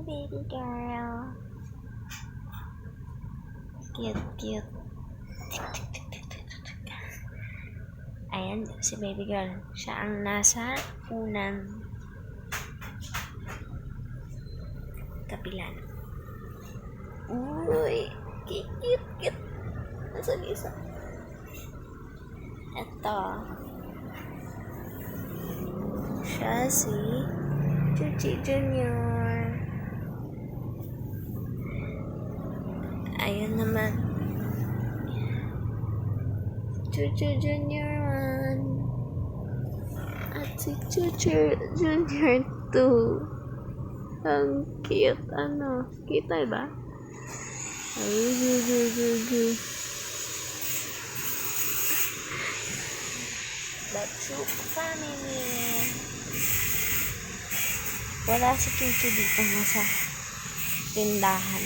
baby girl. Cute, cute. Ayan, si baby girl. Siya ang nasa unang kapilan. Uy, cute, cute. Nasaan isa? Ito. Siya si Chuchi Junior. Ayun naman. Chuchi Junior 1. At si Chuchi Junior 2. Ang cute. Ano? Kita ba? The Troop Family. Wala si Chuchi dito, nasa tindahan.